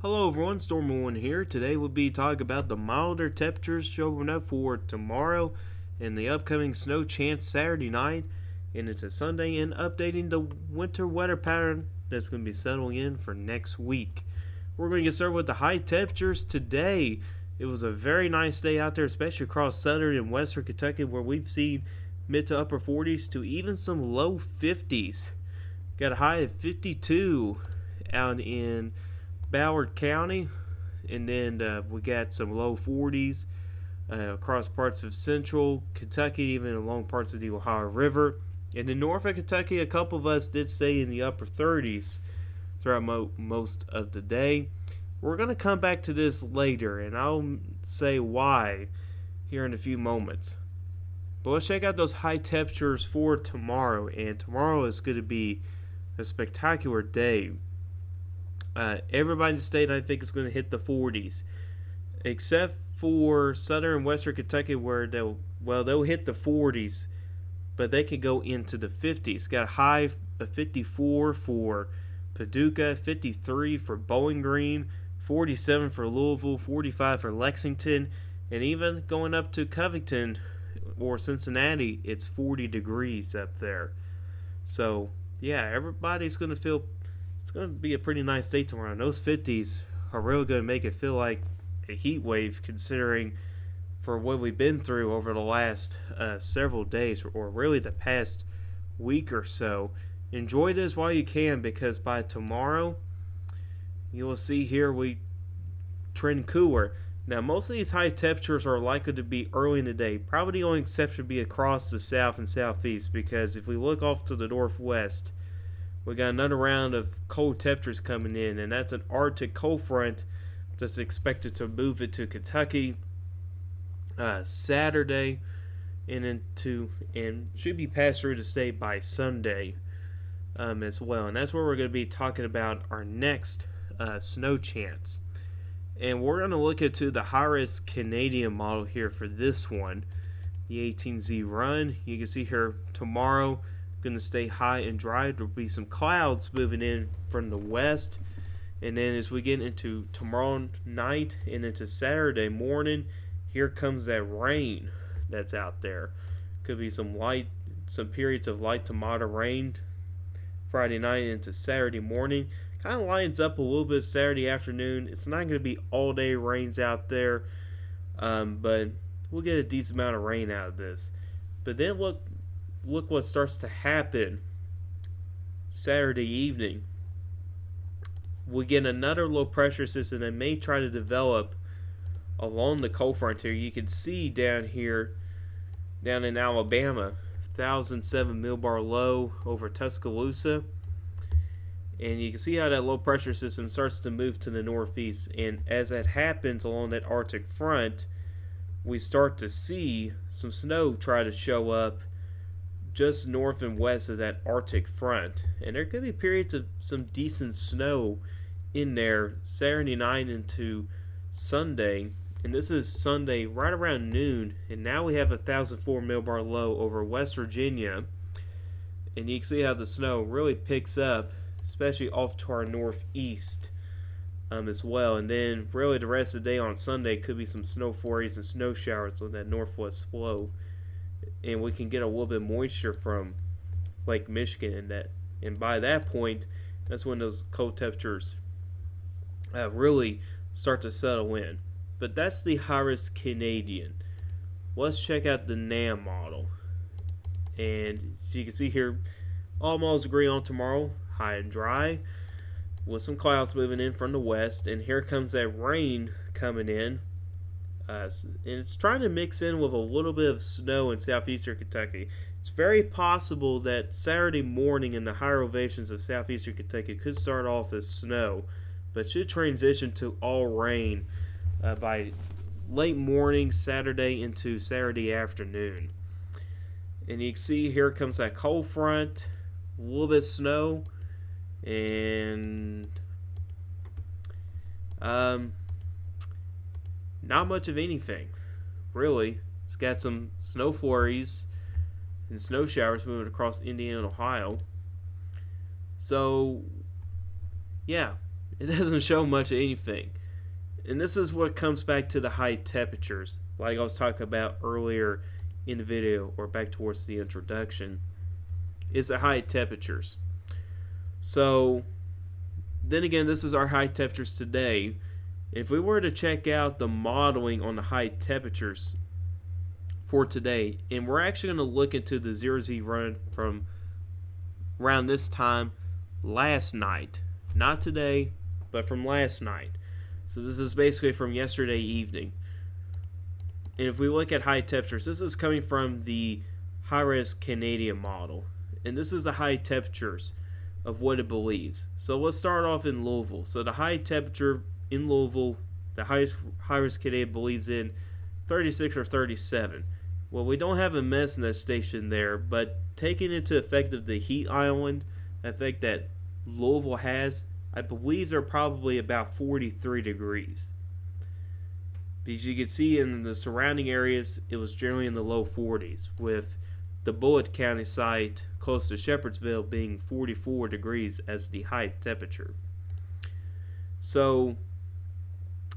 Hello everyone, Storm1 here. Today we'll be talking about the milder temperatures showing up for tomorrow and the upcoming snow chance Saturday night and into Sunday, and updating the winter weather pattern that's going to be settling in for next week. We're going to get started with the high temperatures today. It was a very nice day out there, especially across southern and western Kentucky, where we've seen mid to upper 40s to even some low 50s. Got a high of 52 out in Ballard County, and then we got some low 40s across parts of central Kentucky, even along parts of the Ohio River. And in Norfolk, Kentucky, a couple of us did stay in the upper 30s throughout most of the day. We're going to come back to this later, and I'll say why here in a few moments. But let's check out those high temperatures for tomorrow, and tomorrow is going to be a spectacular day. Everybody in the state, I think, is going to hit the 40s, except for southern and western Kentucky, where they'll hit the 40s, but they can go into the 50s. Got a high of 54 for Paducah, 53 for Bowling Green, 47 for Louisville, 45 for Lexington, and even going up to Covington or Cincinnati, it's 40 degrees up there. So yeah, everybody's going to feel it's going to be a pretty nice day tomorrow. And those 50s are really going to make it feel like a heat wave, considering for what we've been through over the last several days, or really the past week or so. Enjoy this while you can, because by tomorrow you will see here we trend cooler. Now, most of these high temperatures are likely to be early in the day. Probably the only exception would be across the south and southeast, because if we look off to the northwest, we got another round of cold temperatures coming in, and that's an Arctic cold front that's expected to move into Kentucky Saturday and should be passed through the state by Sunday as well. And that's where we're going to be talking about our next snow chance. And we're going to look into the high-risk Canadian model here for this one, the 18Z run. You can see here tomorrow, going to stay high and dry. There'll be some clouds moving in from the west, and then as we get into tomorrow night and into Saturday morning, here comes that rain that's out there. Could be some periods of light to moderate rain Friday night into Saturday morning. Kind of lines up a little bit Saturday afternoon. It's not going to be all day rains out there, but we'll get a decent amount of rain out of this. But then look what starts to happen Saturday evening. We get another low pressure system that may try to develop along the cold front here. You can see down in Alabama, 1007 millbar low over Tuscaloosa. And you can see how that low pressure system starts to move to the northeast. And as that happens along that Arctic front, we start to see some snow try to show up just north and west of that Arctic front. And there could be periods of some decent snow in there Saturday night into Sunday. And this is Sunday right around noon. And now we have a 1004 millbar low over West Virginia. And you can see how the snow really picks up, especially off to our northeast as well. And then really the rest of the day on Sunday could be some snow flurries and snow showers on that northwest flow. And we can get a little bit of moisture from Lake Michigan, and by that point, that's when those cold temperatures really start to settle in. But that's the high-risk Canadian. Let's check out the NAM model. And as you can see here, all models agree on tomorrow, high and dry, with some clouds moving in from the west. And here comes that rain coming in. And it's trying to mix in with a little bit of snow in southeastern Kentucky. It's very possible that Saturday morning in the higher elevations of southeastern Kentucky could start off as snow, but should transition to all rain by late morning Saturday into Saturday afternoon. And you can see here comes that cold front, a little bit of snow, and not much of anything, really. It's got some snow flurries and snow showers moving across Indiana and Ohio. So, yeah, It doesn't show much of anything. And this is what comes back to the high temperatures, like I was talking about earlier in the video or back towards the introduction, is the high temperatures. So then again, this is our high temperatures today. If we were to check out the modeling on the high temperatures for today, and we're actually going to look into the 0Z run from around this time last night, not today, but from last night. So this is basically from yesterday evening. And if we look at high temperatures, this is coming from the HIRES Canadian model. And this is the high temperatures of what it believes. So let's start off in Louisville. So the high temperature in Louisville, the HIRES Canadian believes in 36 or 37. Well, we don't have a Mesnet station there, but taking into effect of the heat island effect that Louisville has, I believe they're probably about 43 degrees. Because you can see in the surrounding areas, it was generally in the low 40s, with the Bullitt County site close to Shepherdsville being 44 degrees as the high temperature. So,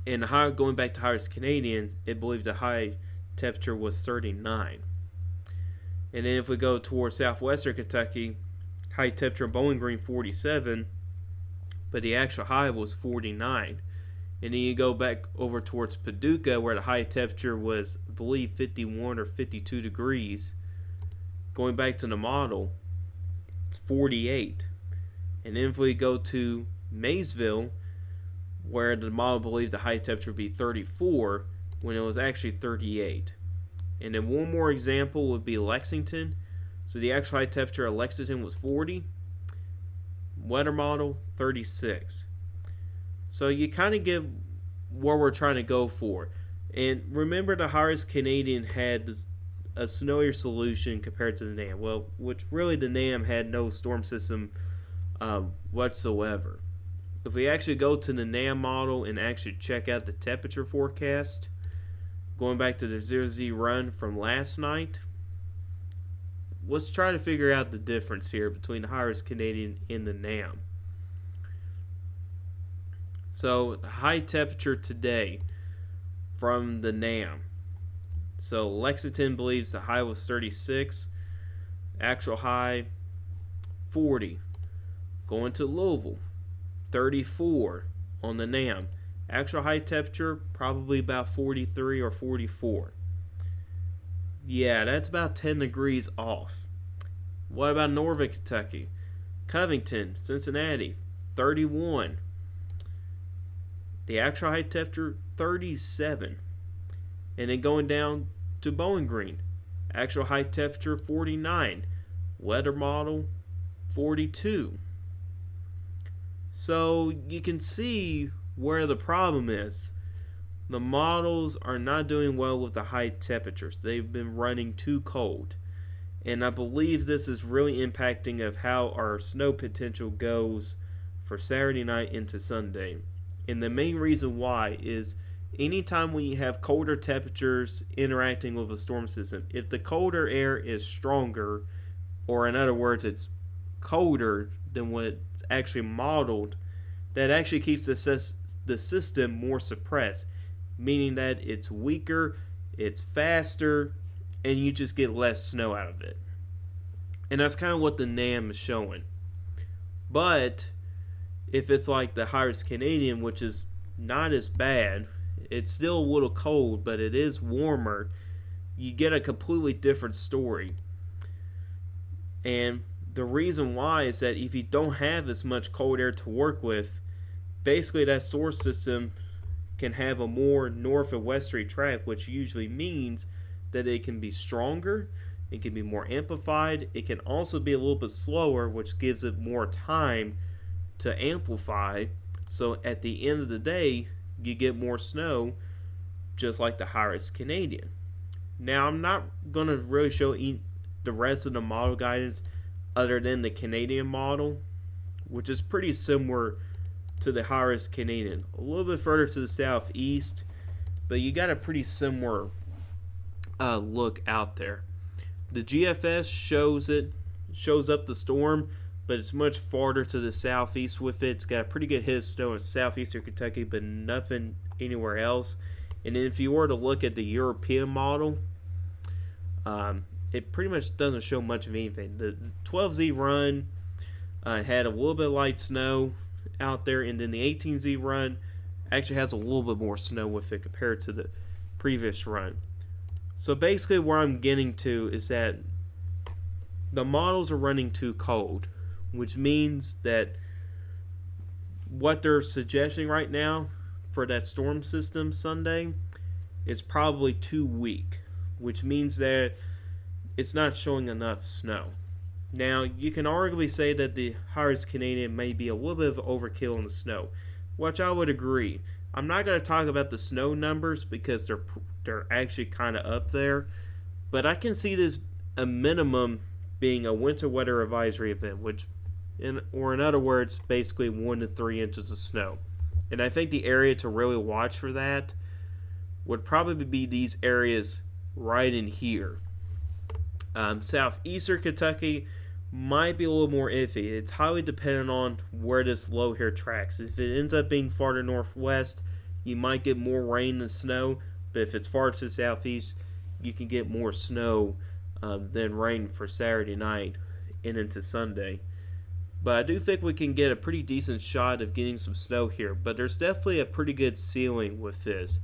going back to HIRES Canadian, it believed the high temperature was 39. And then if we go towards southwestern Kentucky, high temperature in Bowling Green 47, but the actual high was 49. And then you go back over towards Paducah, where the high temperature was, I believe, 51 or 52 degrees. Going back to the model, it's 48. And then if we go to Maysville, where the model believed the high temperature would be 34, when it was actually 38. And then one more example would be Lexington. So the actual high temperature of Lexington was 40. Weather model 36. So you kind of get where we're trying to go for. And remember, the HIRES Canadian had a snowier solution compared to the NAM. Well, which really the NAM had no storm system whatsoever. If we actually go to the NAM model and actually check out the temperature forecast, going back to the 0Z run from last night, let's try to figure out the difference here between the HIRES Canadian and the NAM. So, high temperature today from the NAM. So, Lexington believes the high was 36. Actual high, 40. Going to Louisville, 34 on the NAM. Actual high temperature, probably about 43 or 44. Yeah, that's about 10 degrees off. What about Northern Kentucky? Covington, Cincinnati, 31. The actual high temperature, 37. And then going down to Bowling Green, actual high temperature, 49. Weather model, 42. So you can see where the problem is. The models are not doing well with the high temperatures. They've been running too cold. And I believe this is really impacting of how our snow potential goes for Saturday night into Sunday. And the main reason why is anytime when you have colder temperatures interacting with a storm system, if the colder air is stronger, or in other words, it's colder than what's actually modeled, that actually keeps the system more suppressed, meaning that it's weaker, it's faster, and you just get less snow out of it. And that's kind of what the NAM is showing. But if it's like the HIRES Canadian, which is not as bad, it's still a little cold, but it is warmer, you get a completely different story. And the reason why is that if you don't have as much cold air to work with, basically that source system can have a more north and westerly track, which usually means that it can be stronger, it can be more amplified, it can also be a little bit slower, which gives it more time to amplify. So at the end of the day, you get more snow, just like the HIRES Canadian. Now, I'm not going to really show the rest of the model guidance other than the Canadian model, which is pretty similar to the HIRES Canadian. A little bit further to the southeast, but you got a pretty similar look out there. The GFS shows up the storm but it's much farther to the southeast with it. It's got a pretty good hit of snow in southeastern Kentucky, but nothing anywhere else. And then if you were to look at the European model, it pretty much doesn't show much of anything. The 12Z run had a little bit of light snow out there, and then the 18Z run actually has a little bit more snow with it compared to the previous run. So basically where I'm getting to is that the models are running too cold, which means that what they're suggesting right now for that storm system Sunday is probably too weak, which means that it's not showing enough snow. Now, you can arguably say that the Harris Canadian may be a little bit of overkill in the snow, which I would agree. I'm not going to talk about the snow numbers because they're actually kind of up there, but I can see this a minimum being a winter weather advisory event, which, in other words, basically 1 to 3 inches of snow. And I think the area to really watch for that would probably be these areas right in here. Southeastern Kentucky might be a little more iffy. It's highly dependent on where this low here tracks. If it ends up being farther northwest, you might get more rain than snow, but if it's far to the southeast, you can get more snow than rain for Saturday night and into Sunday. But I do think we can get a pretty decent shot of getting some snow here, but there's definitely a pretty good ceiling with this.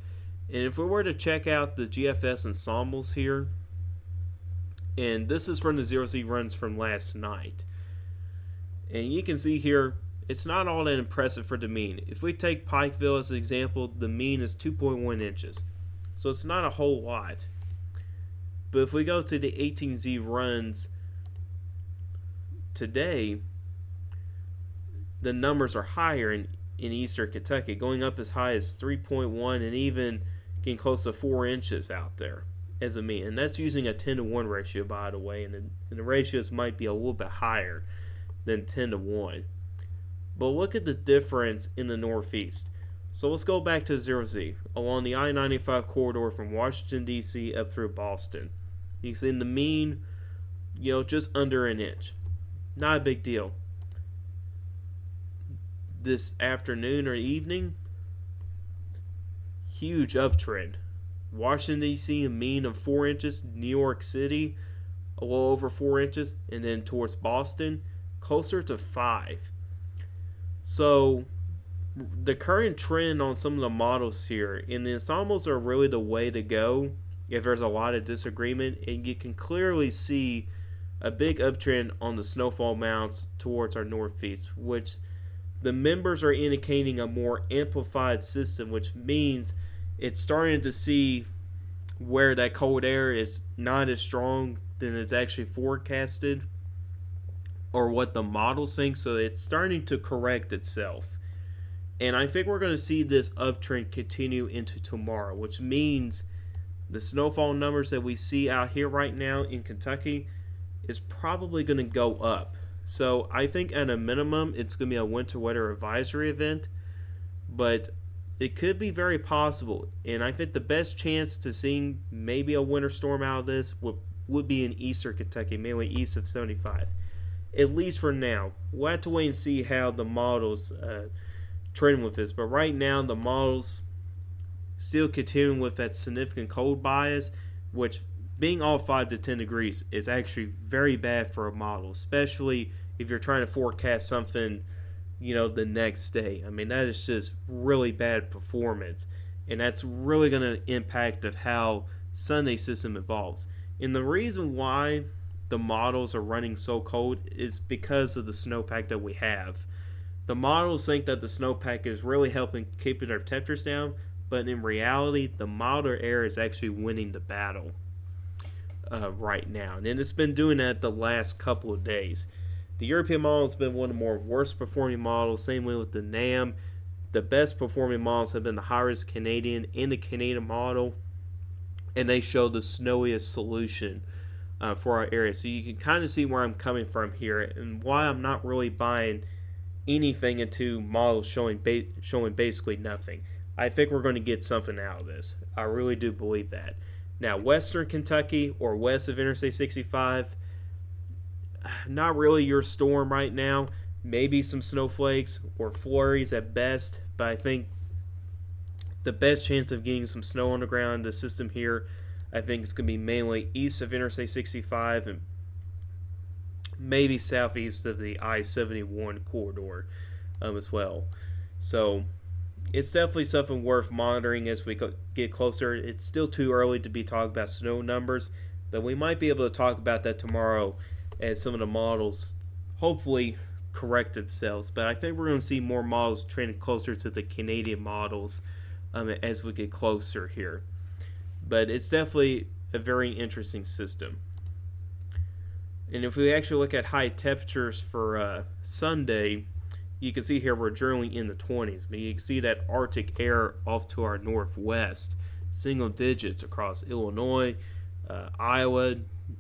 And if we were to check out the GFS ensembles here, and this is from the 0Z runs from last night, and you can see here, it's not all that impressive for the mean. If we take Pikeville as an example, the mean is 2.1 inches. So it's not a whole lot. But if we go to the 18Z runs today, the numbers are higher in eastern Kentucky, going up as high as 3.1 and even getting close to 4 inches out there as a mean. And that's using a 10 to 1 ratio, by the way, and the ratios might be a little bit higher than 10 to 1. But look at the difference in the northeast. So let's go back to 0Z along the I-95 corridor from Washington, D.C. up through Boston. You can see in the mean, just under an inch. Not a big deal. This afternoon or evening, huge uptrend. Washington, D.C. a mean of 4 inches. New York City, a little over 4 inches. And then towards Boston, closer to 5. So the current trend on some of the models here, and the ensembles are really the way to go if there's a lot of disagreement, and you can clearly see a big uptrend on the snowfall mounts towards our northeast, which the members are indicating a more amplified system, which means it's starting to see where that cold air is not as strong than it's actually forecasted or what the models think, so it's starting to correct itself. And I think we're going to see this uptrend continue into tomorrow, which means the snowfall numbers that we see out here right now in Kentucky is probably going to go up. So I think at a minimum, it's going to be a winter weather advisory event, but it could be very possible. And I think the best chance to seeing maybe a winter storm out of this would be in eastern Kentucky, mainly east of 75. At least for now. We'll have to wait and see how the models trend with this. But right now, the models still continuing with that significant cold bias, which being all 5 to 10 degrees is actually very bad for a model, especially if you're trying to forecast something, the next day. I mean, that is just really bad performance, and that's really going to impact of how Sunday's system evolves. And the reason why the models are running so cold is because of the snowpack that we have. The models think that the snowpack is really helping keeping our temperatures down, but in reality, the milder air is actually winning the battle right now. And it's been doing that the last couple of days. The European model has been one of the more worst performing models, same way with the NAM. The best performing models have been the Harris Canadian and the Canadian model, and they show the snowiest solution for our area. So you can kind of see where I'm coming from here and why I'm not really buying anything into models showing basically nothing. I think we're going to get something out of this. I really do believe that. Now, Western Kentucky or west of Interstate 65, not really your storm right now. Maybe some snowflakes or flurries at best, but I think the best chance of getting some snow on the ground in the system here, I think it's going to be mainly east of Interstate 65 and maybe southeast of the I-71 corridor as well. So it's definitely something worth monitoring as we get closer. It's still too early to be talking about snow numbers, but we might be able to talk about that tomorrow as some of the models hopefully correct themselves. But I think we're going to see more models trending closer to the Canadian models as we get closer here. But it's definitely a very interesting system. And if we actually look at high temperatures for Sunday, you can see here we're generally in the 20s. But you can see that Arctic air off to our northwest, single digits across Illinois, Iowa,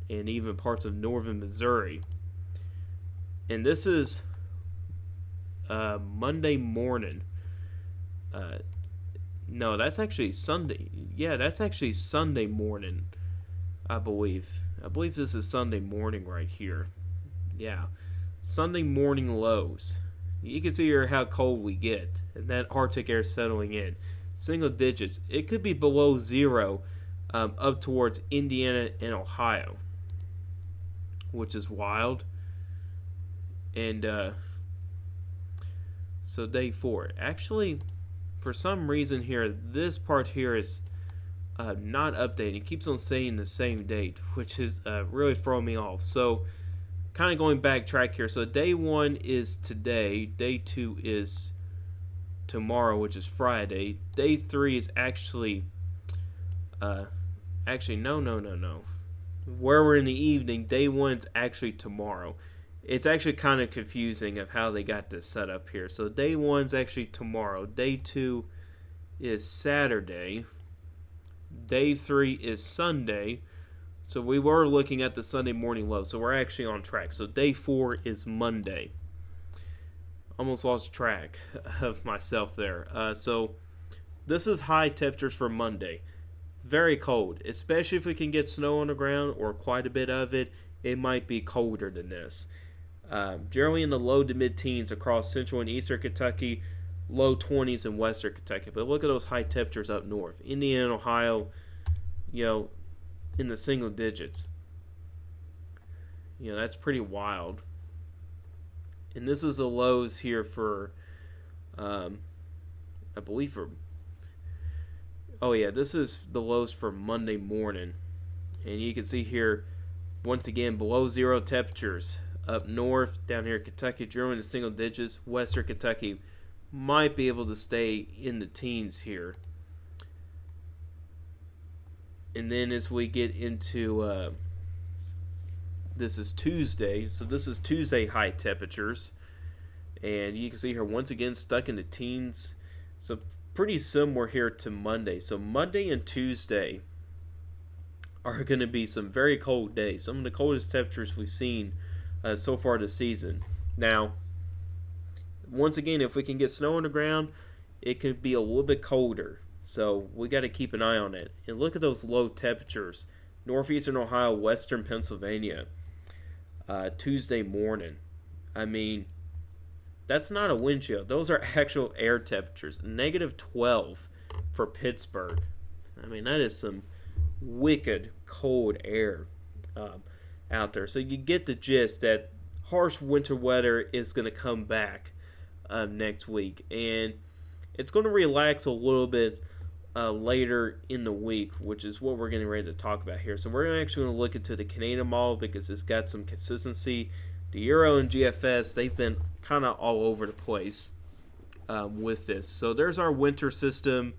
and even parts of northern Missouri. And this is Monday morning. No, that's actually Sunday. Yeah, that's actually Sunday morning, I believe. I believe this is Sunday morning right here. Yeah, Sunday morning lows. You can see here how cold we get, and that Arctic air settling in. Single digits. It could be below zero up towards Indiana and Ohio, which is wild. And so day 4. Actually, for some reason here, this part here is not updating. It keeps on saying the same date, which is really throwing me off. So kind of going backtrack here. So day 1 is today. Day 2 is tomorrow, which is Friday. Day 3 is actually no. Where we're in the evening, day 1's actually tomorrow. It's actually kind of confusing of how they got this set up here. So day 1's actually tomorrow. Day 2 is Saturday. Day 3 is Sunday. So we were looking at the Sunday morning low. So we're actually on track. So day 4 is Monday. Almost lost track of myself there. So this is high temperatures for Monday. Very cold. Especially if we can get snow on the ground or quite a bit of it. It might be colder than this. Generally in the low to mid-teens across central and eastern Kentucky, low 20s in western Kentucky. But look at those high temperatures up north. Indiana and Ohio, in the single digits. That's pretty wild. And this is the lows here for, I believe this is the lows for Monday morning. And you can see here, once again, below zero temperatures. Up north, down here in Kentucky, generally in the single digits. Western Kentucky might be able to stay in the teens here. And then as we get into, this is Tuesday. So this is Tuesday high temperatures. And you can see here, once again, stuck in the teens. So pretty similar here to Monday. So Monday and Tuesday are going to be some very cold days. Some of the coldest temperatures we've seen so far this season. Now, once again, if we can get snow on the ground, it could be a little bit colder. So we got to keep an eye on it. And look at those low temperatures. Northeastern Ohio, western Pennsylvania, Tuesday morning. I mean, that's not a wind chill. Those are actual air temperatures. -12 for Pittsburgh. I mean, that is some wicked cold air out there. So you get the gist that harsh winter weather is going to come back next week. And it's going to relax a little bit later in the week, which is what we're getting ready to talk about here. So we're actually going to look into the Canadian model because it's got some consistency. The Euro and GFS, they've been kind of all over the place with this. So there's our winter system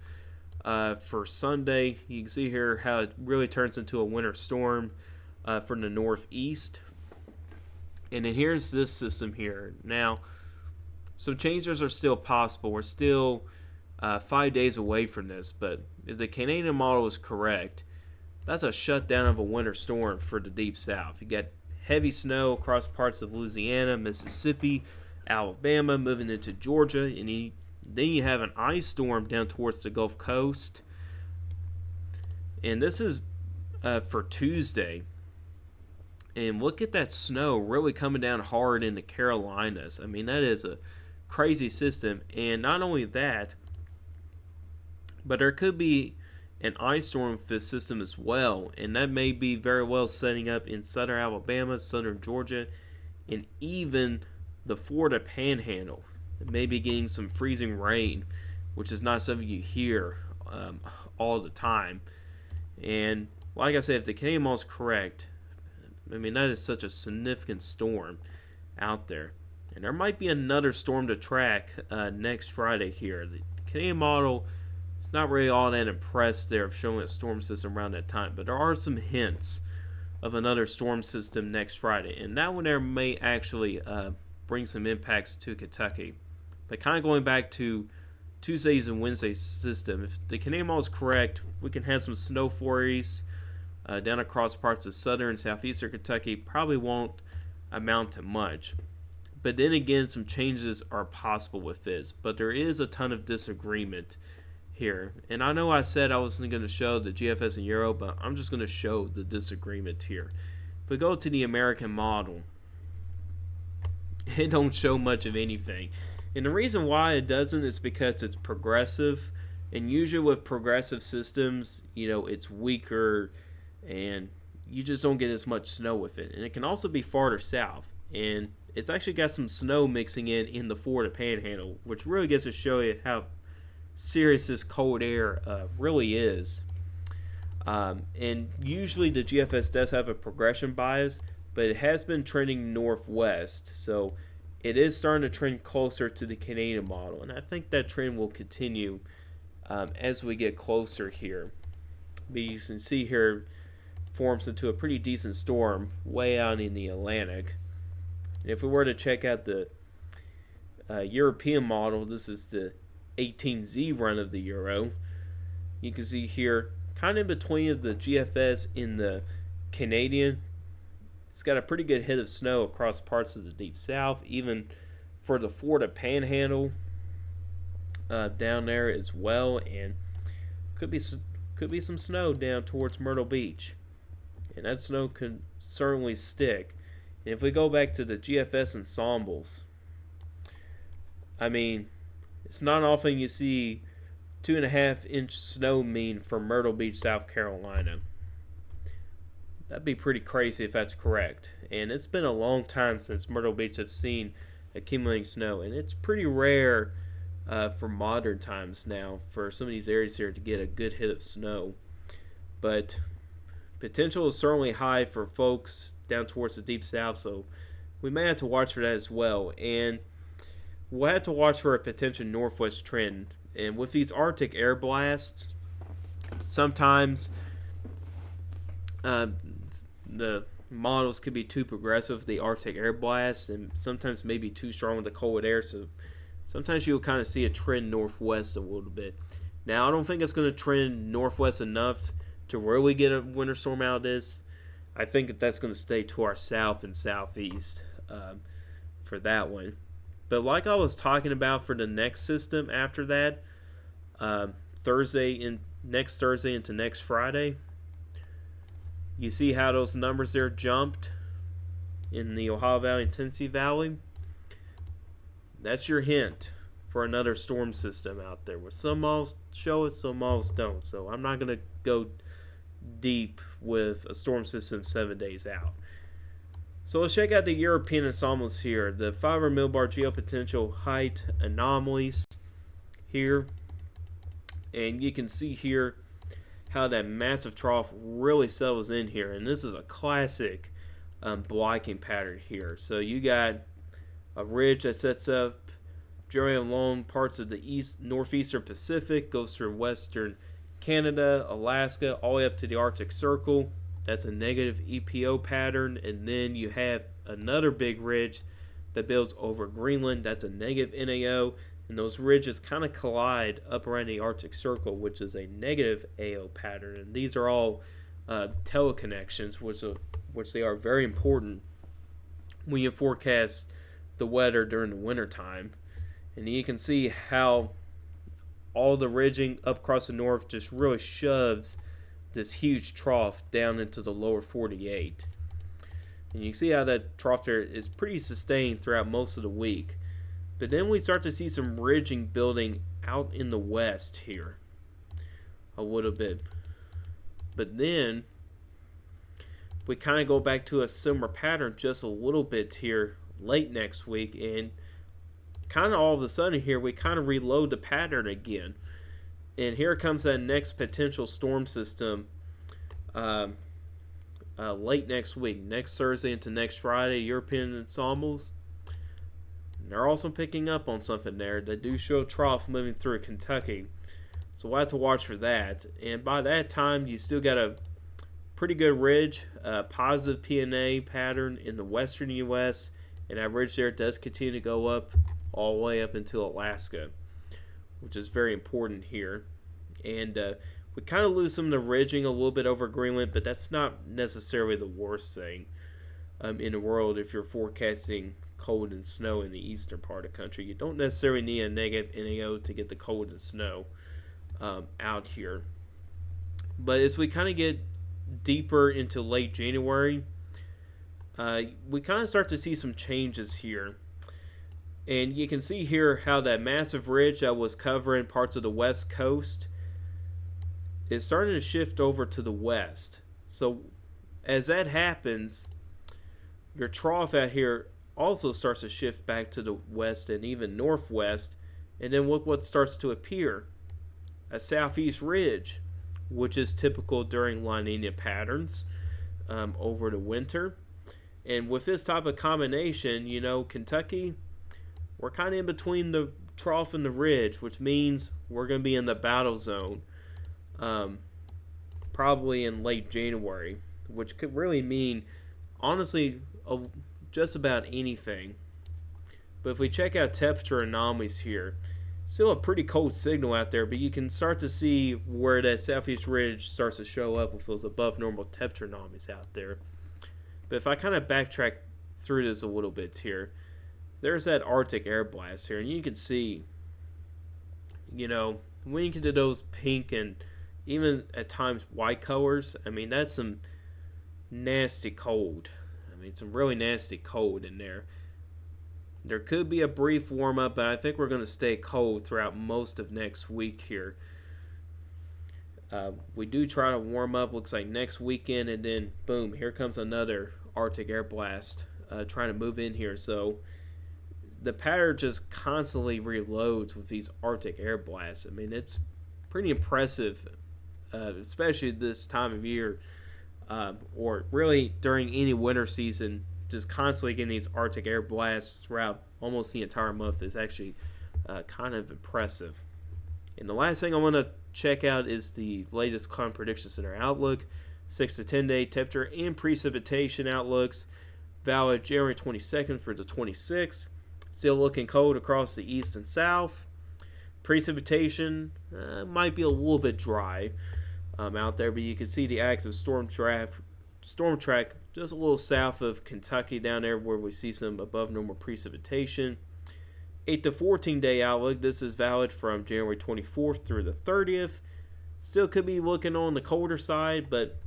for Sunday. You can see here how it really turns into a winter storm from the northeast. And then here's this system here. Now, some changes are still possible. We're still 5 days away from this, but if the Canadian model is correct, that's a shutdown of a winter storm for the deep south. You got heavy snow across parts of Louisiana, Mississippi, Alabama, moving into Georgia, and then you have an ice storm down towards the Gulf Coast. And this is for Tuesday. And look at that snow really coming down hard in the Carolinas. I mean, that is a crazy system. And not only that, but there could be an ice storm system as well. And that may be very well setting up in southern Alabama, southern Georgia, and even the Florida Panhandle. Maybe getting some freezing rain, which is not something you hear all the time. And like I said, if the Canadian model is correct, I mean, that is such a significant storm out there. And there might be another storm to track next Friday here. The Canadian model is not really all that impressed there of showing a storm system around that time, but there are some hints of another storm system next Friday. And that one there may actually bring some impacts to Kentucky. But kind of going back to Tuesdays and Wednesdays system, if the Canadian model is correct, we can have some snow flurries down across parts of southern and southeastern Kentucky. Probably won't amount to much. But then again, some changes are possible with this. But there is a ton of disagreement here. And I know I said I wasn't going to show the GFS and Euro, but I'm just going to show the disagreement here. If we go to the American model, it don't show much of anything. And the reason why it doesn't is because it's progressive. And usually with progressive systems, it's weaker and you just don't get as much snow with it. And it can also be farther south. And it's actually got some snow mixing in the Florida Panhandle, which really gets to show you how serious this cold air really is. And usually the GFS does have a progression bias, but it has been trending northwest. So it is starting to trend closer to the Canadian model. And I think that trend will continue as we get closer here. But you can see here, forms into a pretty decent storm way out in the Atlantic. And if we were to check out the European model, this is the 18Z run of the Euro. You can see here, kind of in between of the GFS and the Canadian, it's got a pretty good hit of snow across parts of the deep south, even for the Florida Panhandle down there as well, and could be some snow down towards Myrtle Beach, and that snow could certainly stick. And if we go back to the GFS ensembles, I mean, it's not often you see 2.5-inch snow mean for Myrtle Beach, South Carolina. That'd be pretty crazy if that's correct. And it's been a long time since Myrtle Beach have seen accumulating snow, and it's pretty rare for modern times now for some of these areas here to get a good hit of snow. But potential is certainly high for folks down towards the deep south, so we may have to watch for that as well. And we'll have to watch for a potential northwest trend. And with these Arctic air blasts, sometimes the models could be too progressive with the Arctic air blast, and sometimes maybe too strong with the cold air, so sometimes you'll kind of see a trend northwest a little bit. Now, I don't think it's going to trend northwest enough to really get a winter storm out of this. I think that's going to stay to our south and southeast for that one. But like I was talking about for the next system after that, next Thursday into next Friday, you see how those numbers there jumped in the Ohio Valley and Tennessee Valley? That's your hint for another storm system out there, where some models show it, some models don't. So I'm not going to go deep with a storm system 7 days out. So let's check out the European ensembles here. The 500 millibar geopotential height anomalies here. And you can see here how that massive trough really settles in here. And this is a classic blocking pattern here. So you got a ridge that sets up generally along parts of the northeastern Pacific, goes through western Canada, Alaska, all the way up to the Arctic Circle. That's a negative EPO pattern. And then you have another big ridge that builds over Greenland. That's a negative NAO. And those ridges kind of collide up around the Arctic Circle, which is a negative AO pattern. And these are all teleconnections, which they are very important when you forecast the weather during the wintertime. And you can see how all the ridging up across the north just really shoves this huge trough down into the lower 48. And you can see how that trough there is pretty sustained throughout most of the week. But then we start to see some ridging building out in the west here a little bit. But then we kind of go back to a similar pattern just a little bit here late next week, and kind of all of a sudden here we kind of reload the pattern again. And here comes that next potential storm system late next week, next Thursday into next Friday, European ensembles. They're also picking up on something there. They do show a trough moving through Kentucky. So we'll have to watch for that. And by that time, you still got a pretty good ridge, positive PNA pattern in the western U.S. And that ridge there does continue to go up all the way up until Alaska, which is very important here. And we kind of lose some of the ridging a little bit over Greenland, but that's not necessarily the worst thing in the world if you're forecasting cold and snow in the eastern part of the country. You don't necessarily need a negative NAO to get the cold and snow out here. But as we kind of get deeper into late January, we kind of start to see some changes here. And you can see here how that massive ridge that was covering parts of the west coast is starting to shift over to the west. So as that happens, your trough out here also starts to shift back to the west and even northwest. And then look what starts to appear. A southeast ridge, which is typical during La Nina patterns over the winter. And with this type of combination, you know, Kentucky, we're kind of in between the trough and the ridge, which means we're going to be in the battle zone probably in late January, which could really mean, honestly, just about anything. But if we check out temperature anomalies here, still a pretty cold signal out there, but you can start to see where that southeast ridge starts to show up with those above normal temperature anomalies out there. But if I kind of backtrack through this a little bit here, there's that Arctic air blast here, and you can see, you know, when you get to those pink and even at times white colors, I mean, that's some nasty cold. I mean, some really nasty cold in there. There could be a brief warm up, but I think we're going to stay cold throughout most of next week here. We do try to warm up, looks like next weekend, and then boom, here comes another Arctic air blast trying to move in here. So the pattern just constantly reloads with these Arctic air blasts. I mean, it's pretty impressive, especially this time of year, or really during any winter season. Just constantly getting these Arctic air blasts throughout almost the entire month is actually kind of impressive. And the last thing I want to check out is the latest Climate Prediction Center outlook, 6 to 10 day temperature and precipitation outlooks, valid January 22nd for the 26th. Still looking cold across the east and south. Precipitation might be a little bit dry out there, but you can see the active storm track just a little south of Kentucky down there where we see some above normal precipitation. 8 to 14 day outlook. This is valid from January 24th through the 30th. Still could be looking on the colder side, but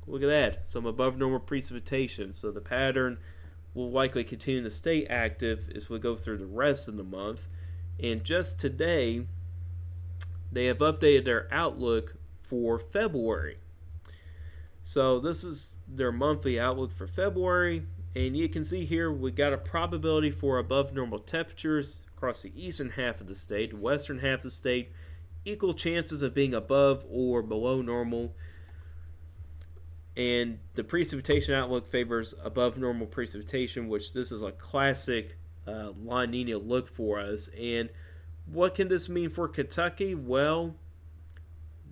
look at that. Some above normal precipitation. So the pattern will likely continue to stay active as we go through the rest of the month. And just today, they have updated their outlook for February. So this is their monthly outlook for February, and you can see here we got a probability for above normal temperatures across the eastern half of the state, western half of the state, equal chances of being above or below normal. And the precipitation outlook favors above normal precipitation, which this is a classic La Nina look for us. And what can this mean for Kentucky? Well,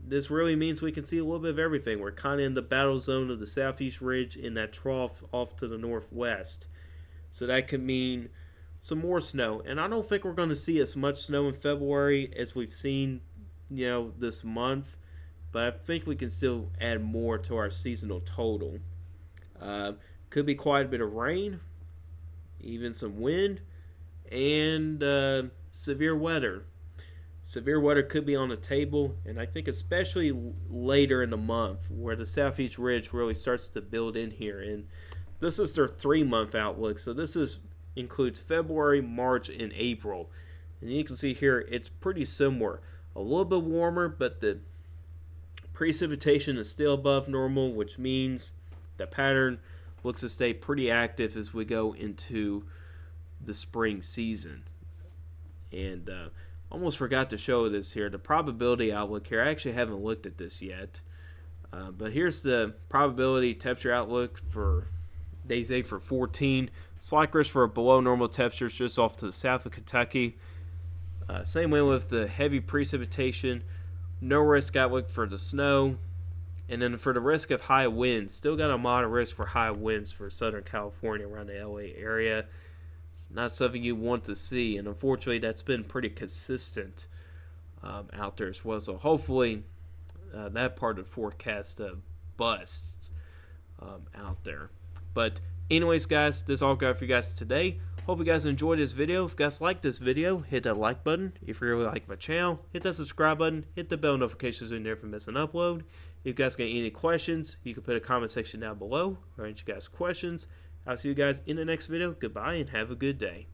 this really means we can see a little bit of everything. We're kind of in the battle zone of the southeast ridge in that trough off to the northwest. So that could mean some more snow. And I don't think we're going to see as much snow in February as we've seen, this month. But I think we can still add more to our seasonal total. Could be quite a bit of rain, even some wind, and severe weather. Severe weather could be on the table, and I think especially later in the month where the southeast ridge really starts to build in here. And this is their 3-month outlook. So this includes February, March, and April. And you can see here it's pretty similar. A little bit warmer, but the precipitation is still above normal, which means the pattern looks to stay pretty active as we go into the spring season. And almost forgot to show this here. The probability outlook here. I actually haven't looked at this yet. But here's the probability temperature outlook for days 8 for 14. Slight risk for below normal temperatures just off to the south of Kentucky. Same way with the heavy precipitation. No risk outlook for the snow. And then for the risk of high winds, still got a moderate risk for high winds for Southern California around the LA area. It's not something you want to see. And unfortunately, that's been pretty consistent out there as well. So hopefully that part of the forecast busts out there. But anyways, guys, this is all got for you guys today. Hope you guys enjoyed this video. If you guys liked this video, hit that like button. If you really like my channel, hit that subscribe button. Hit the bell notifications so you never miss an upload. If you guys got any questions, you can put a comment section down below. I'll answer you guys questions. I'll see you guys in the next video. Goodbye and have a good day.